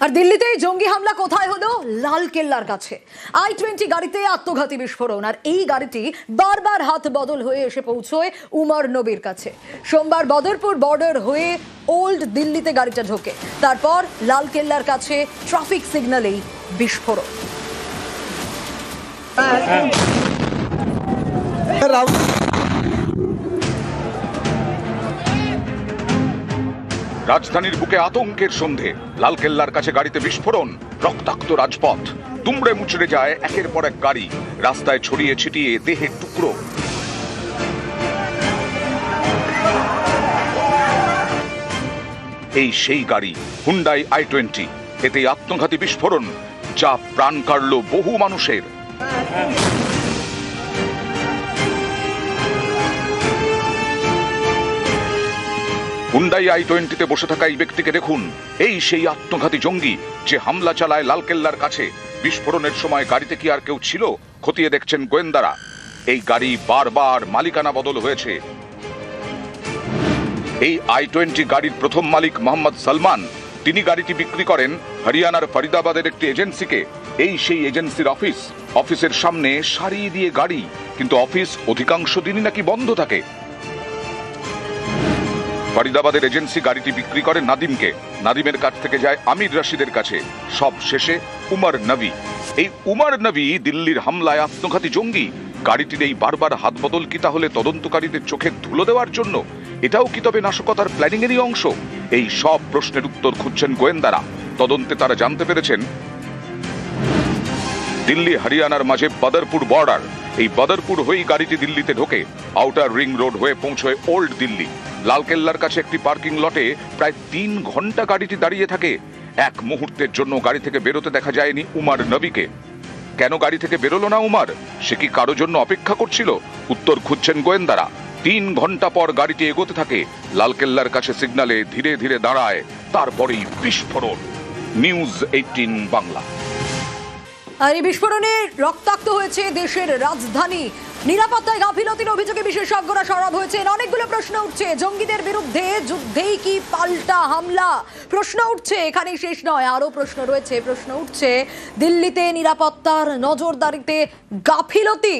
আর দিল্লিতে জঙ্গি হামলা কোথায় হলো? লাল কেল্লার কাছে i-20 গাড়িতে আত্মঘাতী বিস্ফোরণ। আর এই গাড়িটি বারবার হাত বদল হয়ে এসে পৌঁছয় উমর নবীর কাছে। সোমবার বদরপুর বর্ডার হয়ে ওল্ড দিল্লিতে গাড়িটা ঢোকে, তারপর লাল কেল্লার কাছে ট্রাফিক সিগন্যালেই বিস্ফোরণ। রাজধানীর বুকে আতঙ্কের সন্ধে, লালকেল্লার কাছে গাড়িতে বিস্ফোরণ, রক্তাক্ত রাজপথ, দুমড়ে মুচড়ে যায় একের পর এক গাড়ি, রাস্তায় ছড়িয়ে ছিটিয়ে দেহের টুকরো। এই সেই গাড়ি হুন্ডাই i-20, এতে আত্মঘাতী বিস্ফোরণ যা প্রাণ কাড়ল বহু মানুষের। হুন্ডাই i-20-তে বসে থাকা এই ব্যক্তিকে দেখুন, এই সেই আত্মঘাতী জঙ্গি যে হামলা চালায় লালকেল্লার কাছে। বিস্ফোরণের সময় গাড়িতে কি আর কেউ ছিল খতিয়ে দেখছেন গোয়েন্দারা। এই গাড়ি বারবার মালিকানা বদল হয়েছে। এই i-20 গাড়ির প্রথম মালিক মোহাম্মদ সালমান, তিনি গাড়িটি বিক্রি করেন হরিয়ানার ফরিদাবাদের একটি এজেন্সিকে। এই সেই এজেন্সির অফিস, অফিসের সামনে সারি দিয়ে গাড়ি, কিন্তু অফিস অধিকাংশ দিনই নাকি বন্ধ থাকে। ফরিদাবাদের এজেন্সি গাড়িটি বিক্রি করে নাদিমকে, নাদিমের কাছ থেকে যায় আমির রশিদের কাছে, সব শেষে উমর নবী। এই উমর নবী দিল্লির হামলায় আত্মঘাতী জঙ্গি। গাড়িটির এই বারবার হাত বদল কি তাহলে তদন্তকারীদের চোখে ধুলো দেওয়ার জন্য? এটাও কি তবে নাশকতার প্ল্যানিং এরই অংশ? এই সব প্রশ্নের উত্তর খুঁজছেন গোয়েন্দারা। তদন্তে তারা জানতে পেরেছেন দিল্লি হরিয়ানার মাঝে বদরপুর বর্ডার, এই বদরপুর হয়েই গাড়িটি দিল্লিতে ঢোকে, আউটার রিং রোড হয়ে পৌঁছয় ওল্ড দিল্লি। লালকেল্লার কাছে একটি পার্কিং লটে প্রায় 3 ঘন্টা গাড়িটি দাঁড়িয়ে থাকে। এক মুহূর্তের জন্য গাড়ি থেকে বেরোতে দেখা যায়নি উমর নবীকে। কেন গাড়ি থেকে বেরোলো না উমর? সে কি কারো জন্য অপেক্ষা করছিল? উত্তর খুঁজছেন গোয়েন্দারা। 3 ঘন্টা পর গাড়িটি এগোতে থাকে, লালকেল্লার কাছে সিগন্যালে ধীরে ধীরে দাঁড়ায়, তারপরেই বিস্ফোরণ। নিউজ 18 বাংলা। আর এই বিস্ফোরণে রক্তাক্ত হয়েছে দেশের রাজধানী। নিরাপত্তায় গাফিলতির অভিযোগে বিশেষজ্ঞরা সরব হয়েছেন। অনেকগুলো প্রশ্ন উঠছে, জঙ্গিদের বিরুদ্ধে যুদ্ধেই কি পাল্টা হামলা? প্রশ্ন উঠছে, এখানেই শেষ নয়, আরো প্রশ্ন রয়েছে। প্রশ্ন উঠছে দিল্লিতে নিরাপত্তার নজরদারিতে গাফিলতি।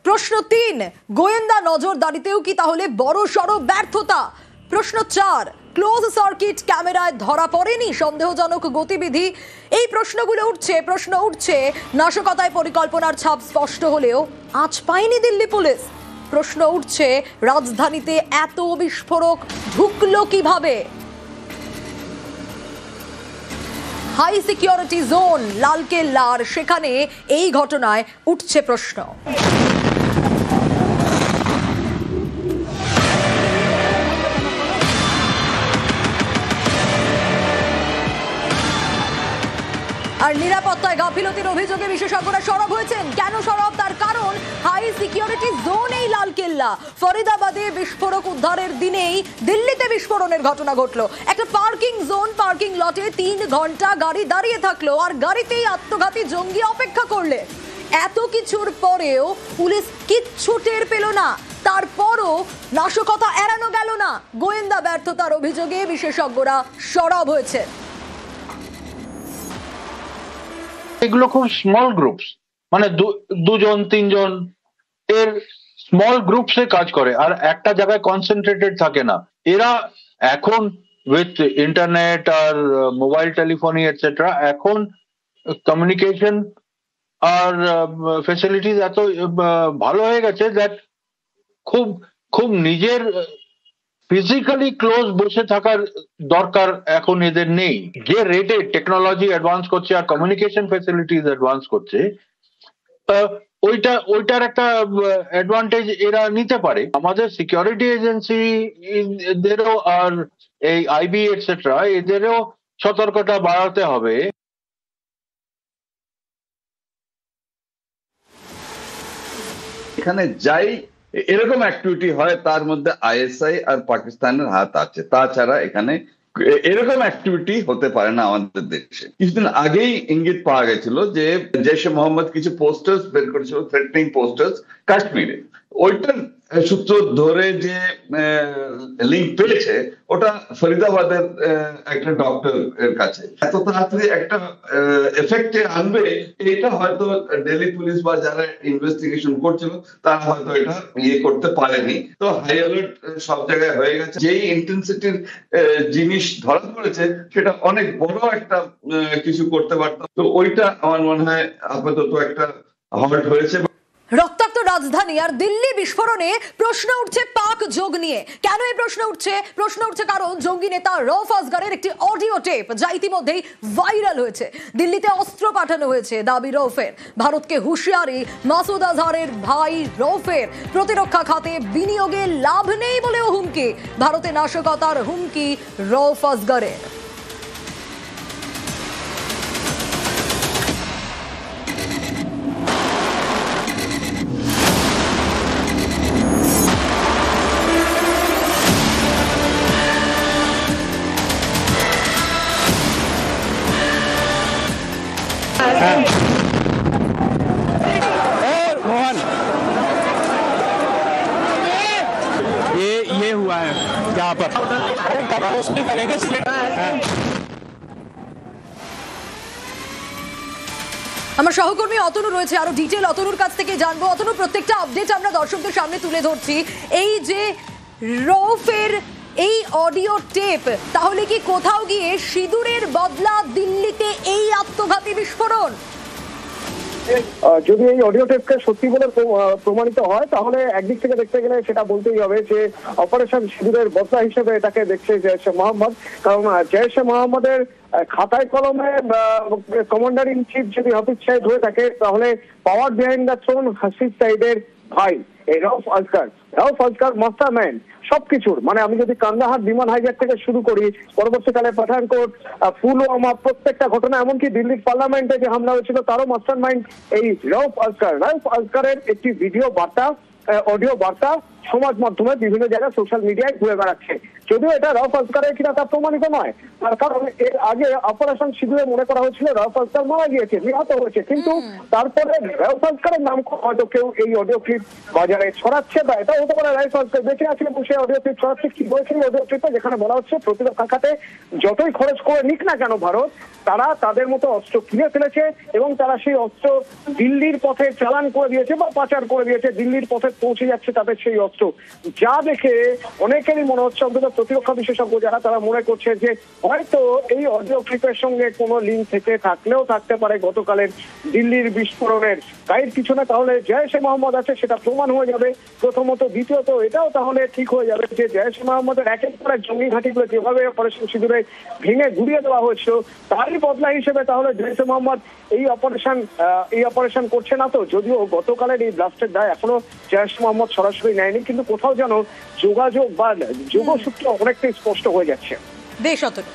প্রশ্ন 3, গোয়েন্দা নজরদারিতেও কি তাহলে বড় সড় ব্যর্থতা? প্রশ্ন 4, ক্লোজ সার্কিট ক্যামেরায় ধরা পড়েনি সন্দেহজনক গতিবিধি? এই প্রশ্নগুলো উঠছে। প্রশ্ন উঠছে নাশকতায় পরিকল্পনার ছাপ স্পষ্ট হলেও আজ পায়নি দিল্লি পুলিশ। প্রশ্ন উঠছে রাজধানীতে এত বিস্ফোরক ঢুকলো কিভাবে? হাই সিকিউরিটি জোন লালকেল্লার, সেখানে এই ঘটনায় উঠছে প্রশ্ন। আর নিরাপত্তায় গাফিলতির অভিযোগে বিশেষজ্ঞরা সরব হয়েছেন। কেন সরব? তার কারণ হাই সিকিউরিটি জোন এই লালকেল্লা। ফরিদাবাদে বিস্ফোরক উদ্ধারের দিনেই দিল্লিতে বিস্ফোরণের ঘটনা ঘটলো। একটা পার্কিং জোন, পার্কিং লটে 3 ঘন্টা গাড়ি দাঁড়িয়ে থাকলো, আর গাড়িতেই আত্মঘাতী জঙ্গি অপেক্ষা করলে। এত কিছুর পরেও পুলিশ কিচ্ছু টের পেল না। তারপরও নাশকতা এড়ানো গেল না। গোয়েন্দা ব্যর্থতার অভিযোগে বিশেষজ্ঞরা সরব হয়েছে। এগুলো খুব স্মল গ্রুপস, মানে 2-3 জন এর স্মল গ্রুপসে কাজ করে, আর একটা জায়গায় কনসেন্ট্রেটেড থাকে না। এরা এখন উইথ ইন্টারনেট আর মোবাইল টেলিফোনি এটসেট্রা, এখন কমিউনিকেশন আর ফেসিলিটিস এত ভালো হয়ে গেছে দ্যাট খুব খুব নিজের ফিজিক্যালি ক্লোজ বসে থাকার দরকার এখন এদের নেই। যে রেটে টেকনোলজি অ্যাডভান্স করছে আর কমিউনিকেশন ফ্যাসিলিটিস অ্যাডভান্স করছে, ওইটার একটা অ্যাডভান্টেজ এরা নিতে পারে। আমাদের সিকিউরিটি এজেন্সি এদেরও আর এই আইবি এটসেট্রা এদেরও সতর্কতা বাড়াতে হবে। এখানে যাই এরকম অ্যাক্টিভিটি হয় তার মধ্যে আইএসআই আর পাকিস্তানের হাত আছে, তাছাড়া এখানে এরকম অ্যাক্টিভিটি হতে পারে না আমাদের দেশে। কিছুদিন আগেই ইঙ্গিত পাওয়া গেছিল যে জৈশ-এ-মোহাম্মদ কিছু পোস্টার্স বের করেছিল, থ্রেটনিং পোস্টার্স কাশ্মীরে। ওইটার সূত্র ধরে যে লিঙ্ক পেয়েছে ওটা ফরিদাবাদের একটা ডক্টর এর কাছে। এত তাড়াতাড়ি একটা এফেক্টে আনবে এটা হয়তো দিল্লি পুলিশ বা যারা ইনভেস্টিগেশন করছিল তারা হয়তো এটা করতে পারেনি। তো হাই অ্যালার্ট সব জায়গায় হয়ে গেছে। যেই ইন্টেন্সিটির জিনিস ধরা পড়েছে সেটা অনেক বড় একটা কিছু করতে পারতাম। তো ওইটা আমার মনে হয় আপাতত একটা হল্ট হয়েছে। রক্তাক্ত রাজধানী আর দিল্লি বিস্ফোরণে প্রশ্ন উঠছে পাক যোগ নিয়ে। কেন এই প্রশ্ন উঠছে কারণ জঙ্গি নেতা রউফ আসগরের একটি অডিও টেপ যা ইতিমধ্যেই ভাইরাল হয়েছে। দিল্লিতে অস্ত্র পাঠানো হয়েছে দাবি রউফের। ভারতকে হুঁশিয়ারি মাসুদ আজহারের ভাই রউফের। প্রতিরক্ষা খাতে বিনিয়োগে লাভ নেই বলেও হুমকি। ভারতে নাশকতার হুমকি রউফ আসগরের। मोहन ये हुआ है यहाँ पर আমার সহকর্মী অতনু রয়েছে, আরো ডিটেল অতনুর কাছ থেকে জানবো। অতনু, প্রত্যেকটা আপডেট আমরা দর্শকদের সামনে তুলে ধরছি। এই যে রউফের এই অডিও টেপ, তাহলে কি কোথাও গিয়ে সিঁদুরের বদলা দিল্লিতে এই আত্মঘাতী বিস্ফোরণ? যদি এই অডিও টেপকে সত্যি বলে প্রমাণিত হয় তাহলে একদিক থেকে দেখতে গেলে সেটা বলতেই হবে যে অপারেশন সিঁদুরের বদলা হিসেবে এটাকে দেখছে জৈশ-এ মোহাম্মদ। কারণ জৈশ-এ মোহাম্মদের খাতায় কলমে কমান্ডার ইন চিফ যদি হাফিজ সাইদ হয়ে থাকে তাহলে পাওয়ার বিহাইন্ড দ্য থ্রোন হাফিজ সাইদের ভাই এই রউফ আসগর মাস্টারমাইন্ড সবকিছুর। মানে আমি যদি কান্দাহার বিমান হাইজ্যাক থেকে শুরু করি, পরবর্তীকালে পাঠানকোট, পুলওয়ামা, প্রত্যেকটা ঘটনা, এমনকি দিল্লির পার্লামেন্টে যে হামলা হয়েছিল তারও মাস্টারমাইন্ড এই রউফ আসগরের একটি ভিডিও বার্তা, অডিও বার্তা সমাজ মাধ্যমে বিভিন্ন জায়গায় সোশ্যাল মিডিয়ায় ঘুরে বেড়াচ্ছে। যদিও এটা রউফ আসগরের কিনা তা প্রমাণিত নয়, তার কারণ এর আগে অপারেশন সিঁদুরে মনে করা হয়েছিল রউফ আসগর মারা গিয়েছে, নিহত হয়েছে, কিন্তু তারপরে রউফ আসগরের নাম হয়তো কেউ এই অডিও ক্লিপ বাজারে ছড়াচ্ছে, বা এটা হতে পারে রউফ আসগর বেঁচে আছে এবং সেই অডিও ক্লিপ ছড়াচ্ছে। কি বলছিল অডিও ক্লিপে, যেখানে বলা হচ্ছে প্রতিরক্ষা খাতে যতই খরচ করে নিক না কেন ভারত, তারা তাদের মতো অস্ত্র কিনে ফেলেছে এবং তারা সেই অস্ত্র দিল্লির পথে চালান করে দিয়েছে বা পাচার করে দিয়েছে, দিল্লির পথে পৌঁছে যাচ্ছে তাদের সেই অস্ত্র। যা দেখে অনেকেরই মনে হচ্ছে, অন্তত প্রতিরক্ষা বিশেষজ্ঞ যারা, তারা মনে করছে যে হয়তো এই অডিও ক্লিপের সঙ্গে কোনো লিঙ্ক থেকে থাকলেও থাকতে পারে গতকালের দিল্লির বিস্ফোরণের গায়ের পিছনে তাহলে জৈশ-এ মোহাম্মদ আছে, সেটা প্রমাণ হয়ে যাবে প্রথমত। দ্বিতীয়ত এটাও তাহলে ঠিক হয়ে যাবে যে জৈশ-এ মোহাম্মদের একের পর এক জঙ্গি ঘাঁটিগুলো যেভাবে অপারেশন সিঁদুরে ভেঙে গুড়িয়ে দেওয়া হয়েছিল তারই বদলা হিসেবে তাহলে জৈশ-এ মোহাম্মদ এই অপারেশন করছে না। তো যদিও গতকালের এই ব্লাস্টের দায় এখনো জৈশ-এ মোহাম্মদ সরাসরি নেয়নি, কিন্তু কোথাও যেন যোগাযোগ বা যোগসূত্র অনেকটাই স্পষ্ট হয়ে যাচ্ছে। বেশ অতনু।